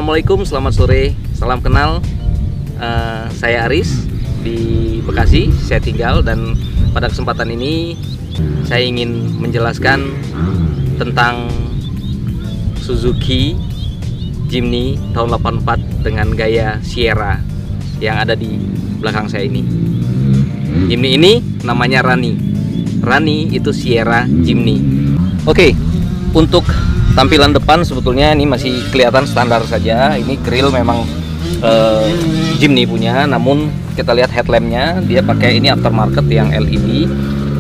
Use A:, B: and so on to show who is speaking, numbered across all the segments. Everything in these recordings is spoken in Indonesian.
A: Assalamualaikum, selamat sore, salam kenal. Saya Aris di Bekasi, saya tinggal, dan pada kesempatan ini saya ingin menjelaskan tentang Suzuki Jimny tahun 84 dengan gaya Sierra yang ada di belakang saya ini. Jimny ini namanya Rani. Rani itu Sierra Jimny. Oke, untuk tampilan depan sebetulnya ini masih kelihatan standar saja. Ini grill memang Jimny punya, namun kita lihat headlampnya dia pakai ini aftermarket yang LED.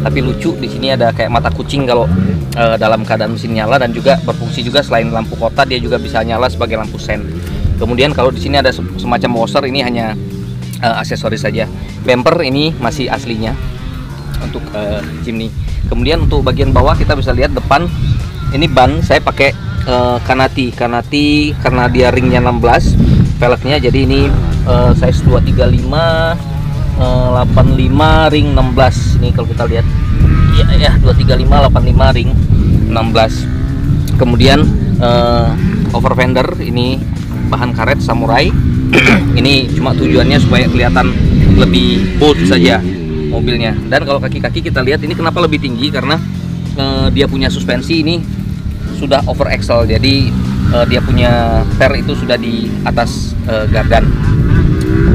A: Tapi lucu, di sini ada kayak mata kucing kalau dalam keadaan mesin nyala, dan juga berfungsi juga selain lampu kota dia juga bisa nyala sebagai lampu sen. Kemudian kalau di sini ada semacam washer, ini hanya aksesoris saja. Bumper ini masih aslinya untuk Jimny. Kemudian untuk bagian bawah kita bisa lihat depan ini ban saya pakai Kanati karena dia ringnya 16 velgnya, jadi ini size 235 85 ring 16. Ini kalau kita lihat ya 235 85 ring 16. Kemudian over fender ini bahan karet samurai. Ini cuma tujuannya supaya kelihatan lebih bold saja mobilnya. Dan kalau kaki-kaki kita lihat ini kenapa lebih tinggi, karena dia punya suspensi ini sudah over axle, jadi dia punya per itu sudah di atas gardan.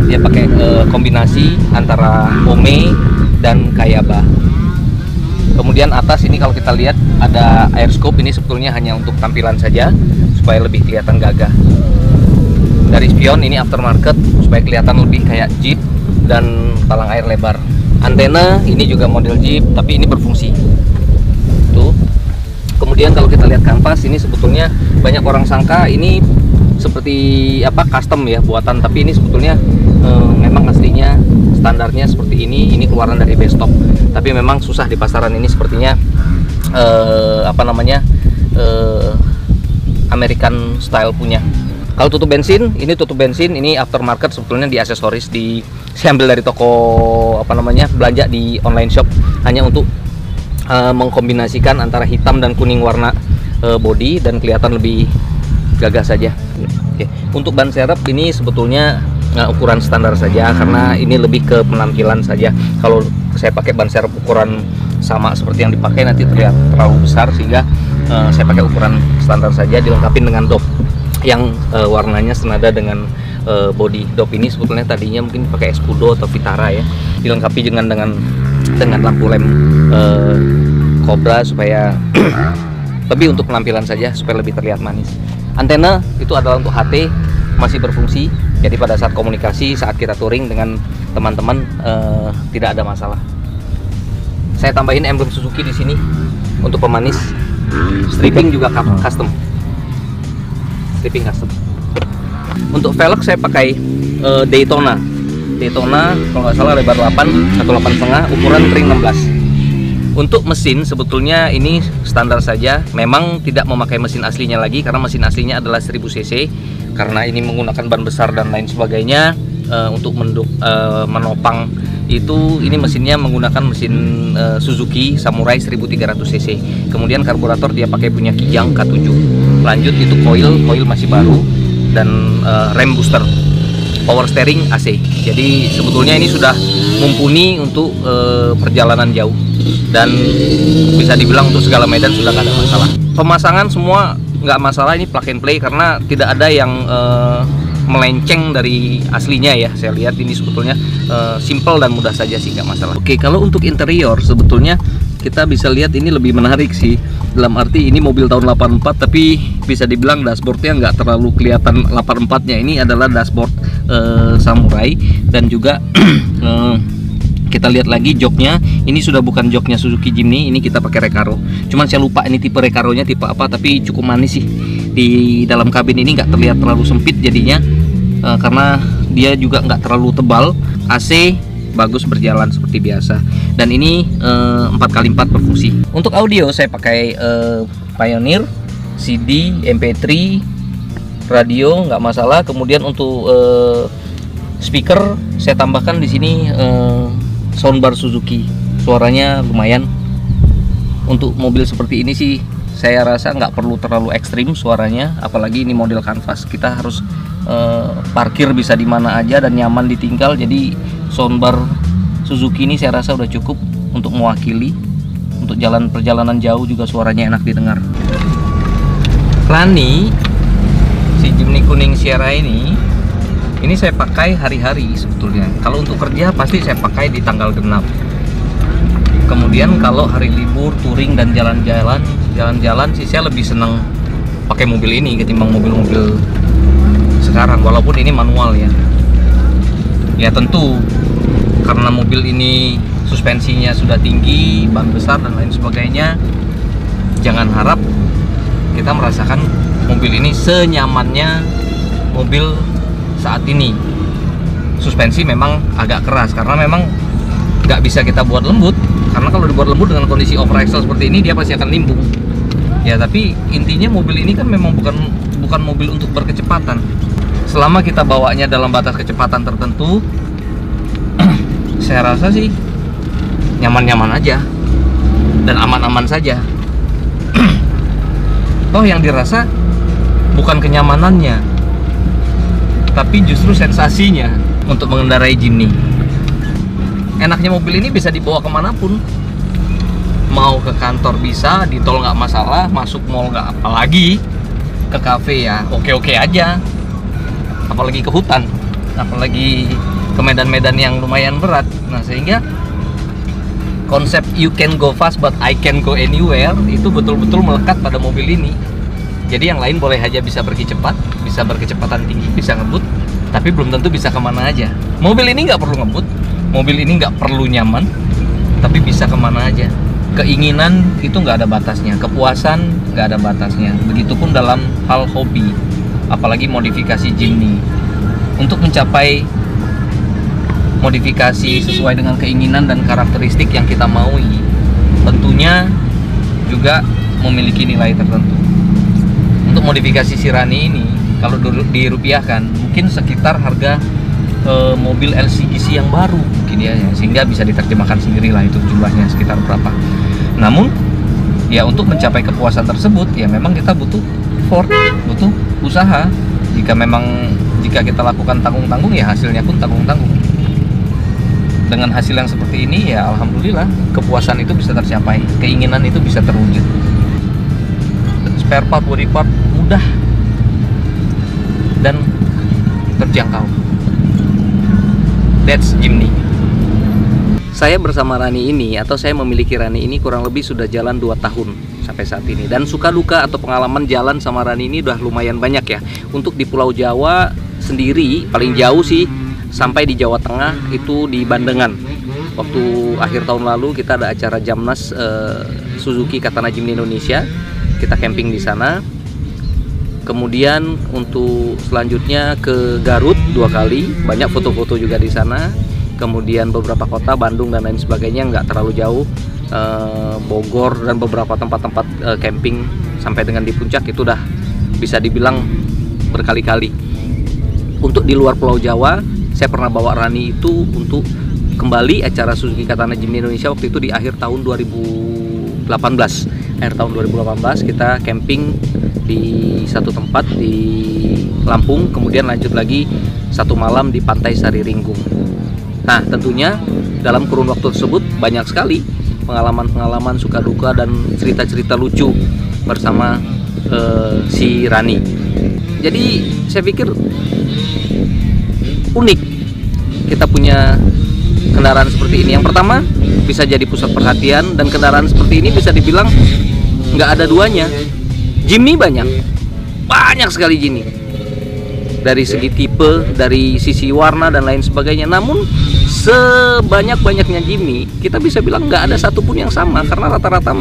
A: Dia pakai kombinasi antara Ome dan Kayaba. Kemudian atas ini kalau kita lihat ada air scope, ini sebetulnya hanya untuk tampilan saja supaya lebih kelihatan gagah. Dari spion ini aftermarket supaya kelihatan lebih kayak Jeep, dan palang air lebar. Antena ini juga model Jeep tapi ini berfungsi. Tuh. Kemudian kalau kita lihat kanvas ini sebetulnya banyak orang sangka ini seperti apa custom ya buatan, tapi ini sebetulnya memang aslinya standarnya seperti ini keluaran dari Bestop. Tapi memang susah di pasaran ini, sepertinya American style punya. Kalau tutup bensin ini aftermarket, sebetulnya di aksesoris saya ambil dari toko belanja di online shop, hanya untuk mengkombinasikan antara hitam dan kuning warna body dan kelihatan lebih gagah saja. Oke. Untuk ban serep ini sebetulnya ukuran standar saja, karena ini lebih ke penampilan saja. Kalau saya pakai ban serep ukuran sama seperti yang dipakai nanti terlihat terlalu besar, sehingga saya pakai ukuran standar saja, dilengkapi dengan dop yang warnanya senada dengan body. Dop ini sebetulnya tadinya mungkin pakai Escudo atau Vitara ya, dilengkapi dengan lampu lem Cobra supaya lebih untuk penampilan saja, supaya lebih terlihat manis. Antena itu adalah untuk HT, masih berfungsi, jadi pada saat komunikasi, saat kita touring dengan teman-teman tidak ada masalah. Saya tambahin emblem Suzuki di sini untuk pemanis. Stripping juga custom. Untuk velg saya pakai Daytona kalau nggak salah lebar 8 atau 8,5, ukuran ring 16. Untuk mesin sebetulnya ini standar saja, memang tidak memakai mesin aslinya lagi, karena mesin aslinya adalah 1000 cc, karena ini menggunakan ban besar dan lain sebagainya. Untuk menopang itu, ini mesinnya menggunakan mesin Suzuki Samurai 1300 cc. Kemudian karburator dia pakai punya Kijang K7. Lanjut itu coil masih baru, dan rem booster. Power steering AC. Jadi sebetulnya ini sudah mumpuni untuk perjalanan jauh, dan bisa dibilang untuk segala medan sudah nggak ada masalah. Pemasangan semua nggak masalah, ini plug and play karena tidak ada yang melenceng dari aslinya ya. Saya lihat ini sebetulnya simple dan mudah saja sih, nggak masalah. Oke, kalau untuk interior sebetulnya kita bisa lihat ini lebih menarik sih, dalam arti ini mobil tahun 84 tapi bisa dibilang dashboardnya nggak terlalu kelihatan 84-nya. Ini adalah dashboard Samurai, dan juga kita lihat lagi joknya, ini sudah bukan joknya Suzuki Jimny, ini kita pakai Recaro. Cuman saya lupa ini tipe Recaronya tipe apa, tapi cukup manis sih. Di dalam kabin ini nggak terlihat terlalu sempit jadinya, karena dia juga nggak terlalu tebal. AC bagus, berjalan seperti biasa, dan ini 4x4 berfungsi. Untuk audio saya pakai Pioneer, CD, MP3, radio nggak masalah. Kemudian untuk speaker saya tambahkan di sini soundbar Suzuki, suaranya lumayan. Untuk mobil seperti ini sih Saya rasa nggak perlu terlalu ekstrim suaranya, apalagi ini model kanvas. Kita harus parkir bisa di mana aja dan nyaman ditinggal. Jadi soundbar Suzuki ini saya rasa udah cukup untuk mewakili. Untuk perjalanan jauh juga suaranya enak didengar. Rani, si Jimny kuning Sierra ini saya pakai hari-hari sebetulnya. Kalau untuk kerja pasti saya pakai di tanggal genap. Kemudian kalau hari libur, touring dan jalan-jalan sih saya lebih senang pakai mobil ini ketimbang mobil-mobil sekarang, walaupun ini manual ya. Ya tentu karena mobil ini suspensinya sudah tinggi, ban besar dan lain sebagainya, jangan harap kita merasakan mobil ini senyamannya mobil saat ini. Suspensi memang agak keras karena memang nggak bisa kita buat lembut, karena kalau dibuat lembut dengan kondisi over axle seperti ini dia pasti akan limbung ya. Tapi intinya mobil ini kan memang bukan mobil untuk berkecepatan. Selama kita bawanya dalam batas kecepatan tertentu saya rasa sih nyaman-nyaman aja dan aman-aman saja. Toh yang dirasa bukan kenyamanannya, tapi justru sensasinya untuk mengendarai Jimny. Enaknya mobil ini bisa dibawa kemanapun. Mau ke kantor bisa, di tol nggak masalah, masuk mall nggak, apalagi ke cafe ya oke-oke aja. Apalagi ke hutan, apalagi ke medan-medan yang lumayan berat. Nah sehingga konsep you can go fast but I can go anywhere itu betul-betul melekat pada mobil ini. Jadi yang lain boleh aja bisa pergi cepat, bisa berkecepatan tinggi, bisa ngebut, tapi belum tentu bisa kemana aja. Mobil ini nggak perlu ngebut, mobil ini nggak perlu nyaman, tapi bisa kemana aja. Keinginan itu nggak ada batasnya, kepuasan nggak ada batasnya. Begitupun dalam hal hobi, apalagi modifikasi Jimny. Untuk mencapai modifikasi sesuai dengan keinginan dan karakteristik yang kita maui, tentunya juga memiliki nilai tertentu. Untuk modifikasi si Rani ini, kalau dirupiahkan, mungkin sekitar harga mobil LCGC yang baru mungkin ya, sehingga bisa diterjemahkan sendiri lah itu jumlahnya sekitar berapa. Namun ya untuk mencapai kepuasan tersebut ya memang kita butuh effort, butuh usaha. Jika kita lakukan tanggung-tanggung ya hasilnya pun tanggung-tanggung. Dengan hasil yang seperti ini ya alhamdulillah kepuasan itu bisa tercapai, keinginan itu bisa terwujud. Spare part, body part mudah dan terjangkau. That's Jimny. Saya bersama Rani ini, atau saya memiliki Rani ini kurang lebih sudah jalan 2 tahun sampai saat ini. Dan suka duka atau pengalaman jalan sama Rani ini udah lumayan banyak ya. Untuk di Pulau Jawa sendiri paling jauh sih sampai di Jawa Tengah itu di Bandengan. Waktu akhir tahun lalu kita ada acara Jamnas Suzuki Katana Jimny Indonesia. Kita camping di sana. Kemudian untuk selanjutnya ke Garut 2 kali, banyak foto-foto juga di sana. Kemudian beberapa kota, Bandung dan lain sebagainya, nggak terlalu jauh, Bogor dan beberapa tempat-tempat camping sampai dengan di puncak itu udah bisa dibilang berkali-kali. Untuk di luar Pulau Jawa, saya pernah bawa Rani itu untuk kembali acara Suzuki Katana Jimny Indonesia waktu itu di akhir tahun 2018. Akhir tahun 2018 kita camping di satu tempat di Lampung, kemudian lanjut lagi 1 malam di Pantai Sariringgung. Nah tentunya dalam kurun waktu tersebut banyak sekali pengalaman-pengalaman suka duka dan cerita-cerita lucu bersama si Rani. Jadi saya pikir unik kita punya kendaraan seperti ini. Yang pertama bisa jadi pusat perhatian, dan kendaraan seperti ini bisa dibilang nggak ada duanya. Jimny banyak sekali Jimny, dari segi tipe, dari sisi warna dan lain sebagainya. Namun sebanyak-banyaknya Jimny kita bisa bilang nggak ada satupun yang sama, karena rata-rata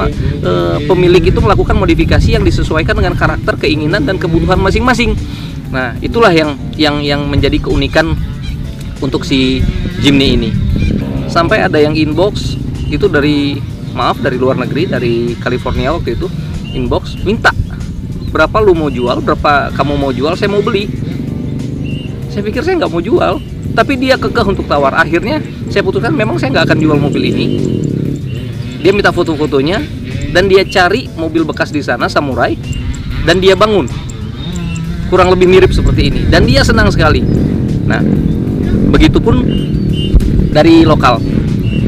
A: pemilik itu melakukan modifikasi yang disesuaikan dengan karakter, keinginan dan kebutuhan masing-masing. Nah itulah yang menjadi keunikan untuk si Jimny ini. Sampai ada yang inbox itu dari luar negeri, dari California waktu itu, inbox minta berapa lu mau jual, berapa kamu mau jual, saya mau beli. Saya pikir saya nggak mau jual, tapi dia kekeh untuk tawar. Akhirnya saya putuskan memang saya nggak akan jual mobil ini. Dia minta foto-fotonya, dan dia cari mobil bekas di sana, Samurai, dan dia bangun. Kurang lebih mirip seperti ini, dan dia senang sekali. Nah, begitupun dari lokal.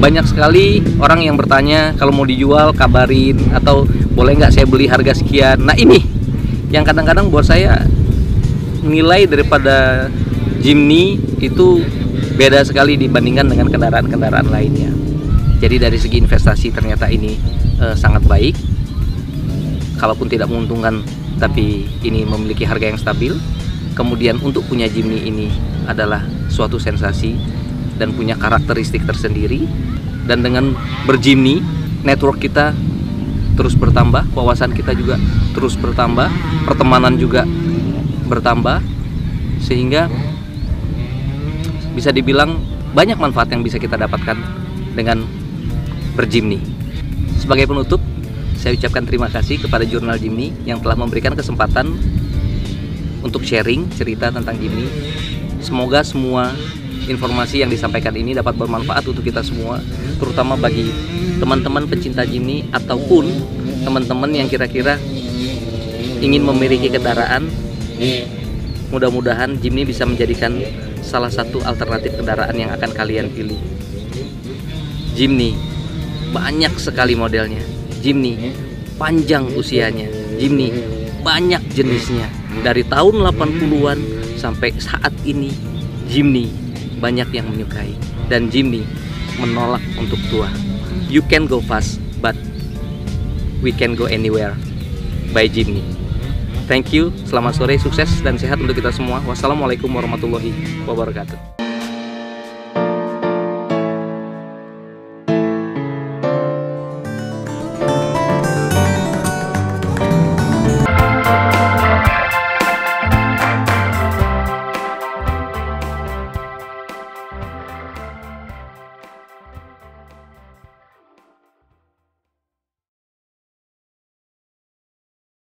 A: Banyak sekali orang yang bertanya kalau mau dijual kabarin, atau boleh nggak saya beli harga sekian. Nah, ini yang kadang-kadang buat saya nilai daripada Jimny itu beda sekali dibandingkan dengan kendaraan-kendaraan lainnya. Jadi dari segi investasi ternyata ini sangat baik. Kalaupun tidak menguntungkan, tapi ini memiliki harga yang stabil. Kemudian untuk punya Jimny ini adalah suatu sensasi dan punya karakteristik tersendiri. Dan dengan berJimny, network kita terus bertambah, wawasan kita juga terus bertambah, pertemanan juga bertambah, sehingga bisa dibilang banyak manfaat yang bisa kita dapatkan dengan berJimny. Sebagai penutup, saya ucapkan terima kasih kepada Jurnal Jimny yang telah memberikan kesempatan untuk sharing cerita tentang Jimny. Semoga semua informasi yang disampaikan ini dapat bermanfaat untuk kita semua, terutama bagi teman-teman pecinta Jimny ataupun teman-teman yang kira-kira ingin memiliki kendaraan. Mudah-mudahan Jimny bisa menjadikan salah satu alternatif kendaraan yang akan kalian pilih. Jimny banyak sekali modelnya, Jimny panjang usianya, Jimny banyak jenisnya. Dari tahun 80-an sampai saat ini, Jimny banyak yang menyukai, dan Jimny menolak untuk tua. You can go fast, but we can go anywhere by Jimny. Thank you, selamat sore, sukses dan sehat untuk kita semua. Wassalamualaikum warahmatullahi wabarakatuh.